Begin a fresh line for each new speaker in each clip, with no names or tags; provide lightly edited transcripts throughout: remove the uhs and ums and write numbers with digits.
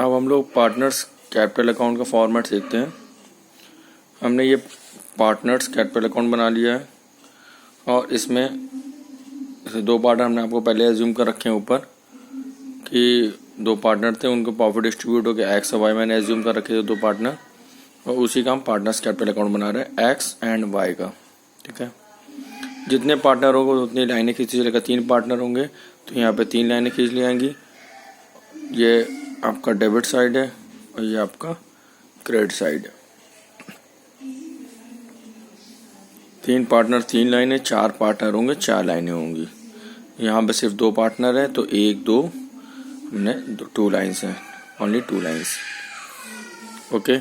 अब हम लोग पार्टनर्स कैपिटल अकाउंट का फॉर्मेट सीखते हैं। हमने ये पार्टनर्स कैपिटल अकाउंट बना लिया है और इसमें दो पार्टनर हमने आपको पहले एज्यूम कर रखे हैं ऊपर कि दो पार्टनर थे, उनको प्रॉफिट डिस्ट्रीब्यूट हो गया एक्स और वाई मैंने एज्यूम कर रखे थे दो पार्टनर, और उसी का हम पार्टनर्स कैपिटल अकाउंट बना रहे हैं एक्स एंड वाई का। ठीक है, जितने पार्टनर होंगे उतनी लाइनें खींची चलेगा। 3 पार्टनर होंगे तो यहाँ पे 3 लाइनें खींच ली जाएंगी। ये आपका डेबिट साइड है और ये आपका क्रेडिट साइड है। 3 पार्टनर 3 लाइनें, 4 पार्टनर होंगे 4 लाइनें होंगी। यहाँ पे सिर्फ 2 पार्टनर है तो 1 2 हमने 2 लाइन्स हैं, ओनली 2 लाइन्स। ओके,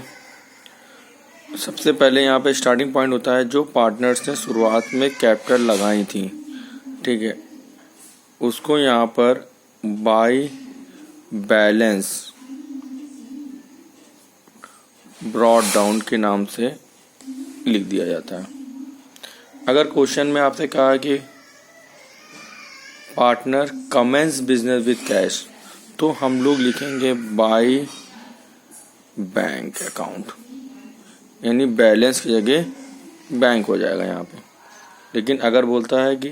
सबसे पहले यहाँ पे स्टार्टिंग पॉइंट होता है जो पार्टनर्स ने शुरुआत में कैपिटल लगाई थी, ठीक है, उसको यहाँ पर बाय बैलेंस ब्रॉट डाउन के नाम से लिख दिया जाता है। अगर क्वेश्चन में आपसे कहा कि partner commences business with cash, तो हम लोग लिखेंगे बाय बैंक अकाउंट, यानी बैलेंस की जगह बैंक हो जाएगा यहाँ पे। लेकिन अगर बोलता है कि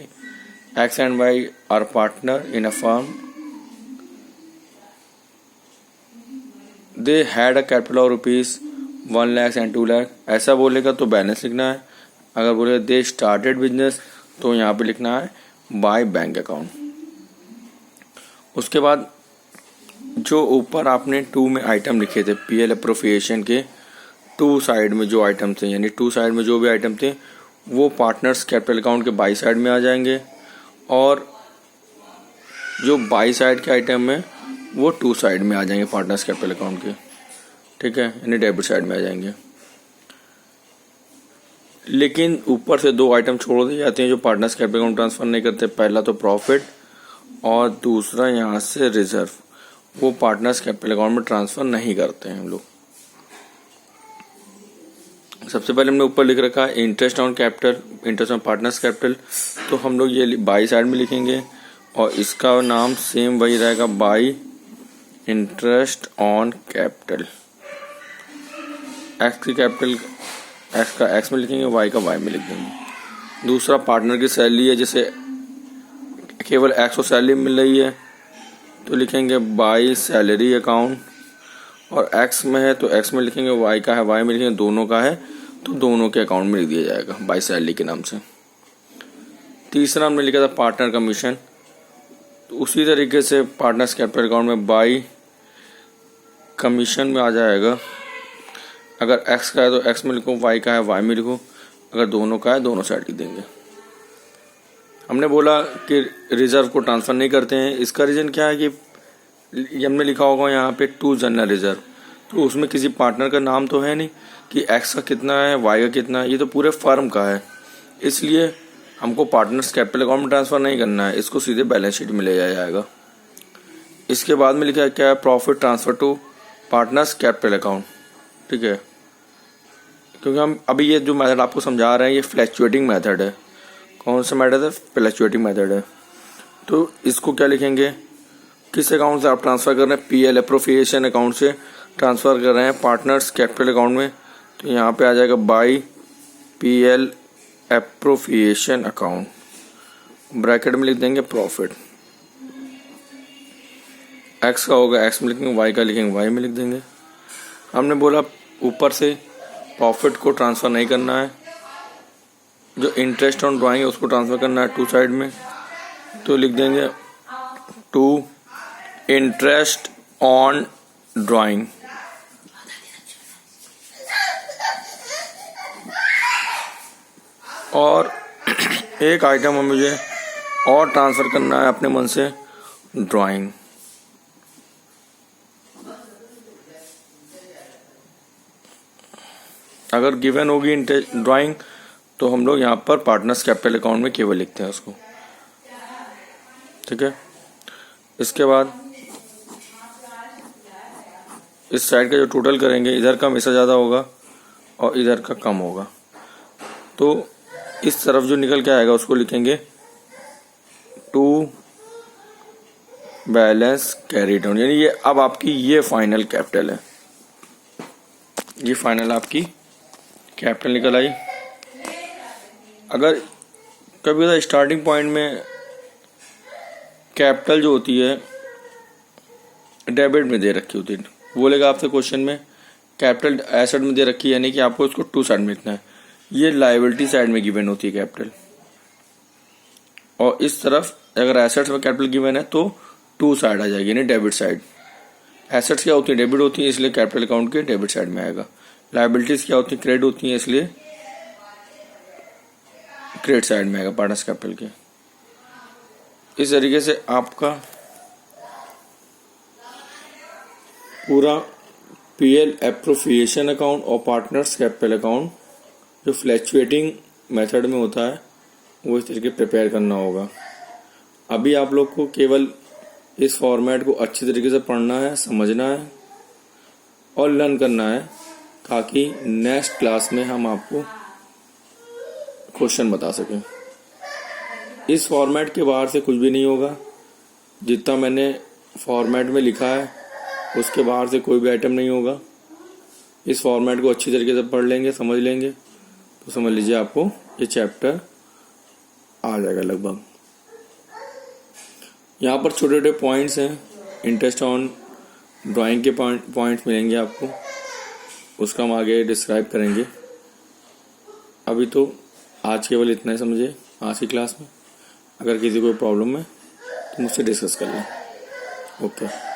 X and Y are partner in a firm, they had a capital of rupees 1 lakh and 2 lakh, ऐसा बोलेगा तो बैलेंस लिखना है। अगर बोलेगा दे स्टार्टेड बिजनेस तो यहाँ पे लिखना है बाय बैंक अकाउंट। उसके बाद जो ऊपर आपने 2 में आइटम लिखे थे पीएल अप्रोप्रिएशन के 2 साइड में जो आइटम थे, यानी 2 साइड में जो भी आइटम थे वो पार्टनर्स कैपिटल अकाउंट के बाई साइड में आ जाएंगे, और जो बाई साइड के आइटम है वो 2 साइड में आ जाएंगे पार्टनर्स कैपिटल अकाउंट के। ठीक है, यानी डेबिट साइड में आ जाएंगे। लेकिन ऊपर से 2 आइटम छोड़ दिए जाते हैं जो पार्टनर्स कैपिटल अकाउंट ट्रांसफर नहीं करते। पहला तो प्रॉफिट और दूसरा यहाँ से रिजर्व, वो पार्टनर्स कैपिटल अकाउंट में ट्रांसफर नहीं करते हैं हम लोग। सबसे पहले हमने ऊपर लिख रखा है interest on capital, interest on partners capital, तो हम लोग ये बाई साइड में लिखेंगे और इसका नाम सेम वही रहेगा, by interest on capital. X की कैपिटल एक्स का एक्स में लिखेंगे, वाई का वाई में लिख देंगे। दूसरा पार्टनर की सैलरी है, जैसे केवल एक्स को सैलरी मिल रही है तो लिखेंगे बाई सैलरी अकाउंट, और एक्स में है तो एक्स में लिखेंगे, वाई का है वाई में लिखेंगे, दोनों का है तो दोनों के अकाउंट में लिख दिया जाएगा बाई सैलरी के नाम से। तीसरा हमने लिखा था पार्टनर कमीशन, तो उसी तरीके से पार्टनर्स कैपिटल अकाउंट में बाई कमीशन में आ जाएगा। अगर एक्स का है तो एक्स में लिखो, वाई का है वाई में लिखो, अगर दोनों का है दोनों साइड लिख देंगे। हमने बोला कि रिजर्व को ट्रांसफ़र नहीं करते हैं, इसका रीज़न क्या है कि हमने लिखा होगा यहाँ पे 2 जनरल रिजर्व, तो उसमें किसी पार्टनर का नाम तो है नहीं कि एक्स का कितना है वाई का कितना है, ये तो पूरे फर्म का है, इसलिए हमको पार्टनर्स कैपिटल अकाउंट में ट्रांसफ़र नहीं करना है, इसको सीधे बैलेंस शीट में ले जाया जाएगा। इसके बाद में लिखा है क्या है, profit transfer to partners capital account. ठीक है, क्योंकि हम अभी ये जो मेथड आपको समझा रहे हैं ये फ्लैक्चुएटिंग मेथड है। कौन सा मेथड है? फ्लैक्चुएटिंग मेथड है। तो इसको क्या लिखेंगे, किस अकाउंट से आप ट्रांसफ़र कर रहे हैं, पीएल अप्रोप्रिएशन अकाउंट से ट्रांसफ़र कर रहे हैं पार्टनर्स कैपिटल अकाउंट में, तो यहाँ पे आ जाएगा by PL appropriation account, bracket में लिख देंगे प्रॉफिट। एक्स का होगा एक्स में लिखेंगे, वाई का लिखेंगे वाई में लिख देंगे। हमने बोला ऊपर से प्रॉफिट को ट्रांसफ़र नहीं करना है, जो इंटरेस्ट ऑन ड्राइंग है उसको ट्रांसफ़र करना है 2 साइड में, तो लिख देंगे 2 इंटरेस्ट ऑन ड्राइंग। और एक आइटम मुझे और ट्रांसफ़र करना है अपने मन से, ड्राइंग। अगर गिवन होगी ड्राइंग तो हम लोग यहाँ पर पार्टनर्स कैपिटल अकाउंट में केवल लिखते हैं उसको। ठीक है, इसके बाद इस साइड का जो टोटल करेंगे, इधर का हमेशा ज़्यादा होगा और इधर का कम होगा, तो इस तरफ जो निकल के आएगा उसको लिखेंगे 2 बैलेंस कैरी डाउन, यानी ये अब आपकी ये फाइनल कैपिटल है, ये फाइनल आपकी कैपिटल निकल आई। अगर कभी कभी स्टार्टिंग पॉइंट में कैपिटल जो होती है डेबिट में दे रखी होती है, बोलेगा आपसे क्वेश्चन में कैपिटल एसेट में दे रखी है, यानी कि आपको इसको टू साइड में लिखना है। ये लायबिलिटी साइड में गिवन होती है कैपिटल, और इस तरफ अगर एसेट्स में कैपिटल गिवन है तो टू साइड आ जाएगी, यानी डेबिट साइड। एसेट्स क्या होती है, डेबिट होती है, इसलिए कैपिटल अकाउंट के डेबिट साइड में आएगा। लायबिलिटीज क्या होती है, क्रेडिट होती है, इसलिए क्रेडिट साइड में आएगा पार्टनर्स कैपिटल के। इस तरीके से आपका पूरा पीएल एप्रोप्रिएशन अकाउंट और पार्टनर्स कैपिटल अकाउंट जो फ्लैक्चुएटिंग मेथड में होता है वो इस तरीके प्रिपेयर करना होगा। अभी आप लोग को केवल इस फॉर्मेट को अच्छी तरीके से पढ़ना है, समझना है और लर्न करना है, ताकि नेक्स्ट क्लास में हम आपको क्वेश्चन बता सकें। इस फॉर्मेट के बाहर से कुछ भी नहीं होगा, जितना मैंने फॉर्मेट में लिखा है उसके बाहर से कोई भी आइटम नहीं होगा। इस फॉर्मेट को अच्छी तरीके से पढ़ लेंगे, समझ लेंगे, तो समझ लीजिए आपको ये चैप्टर आ जाएगा लगभग। यहाँ पर छोटे छोटे पॉइंट्स हैं, इंटरेस्ट ऑन ड्राइंग के पॉइंट्स मिलेंगे आपको, उसका हम आगे डिस्क्राइब करेंगे। अभी तो आज केवल इतना ही समझिए आज की क्लास में। अगर किसी को प्रॉब्लम है तो मुझसे डिस्कस कर लें। ओके।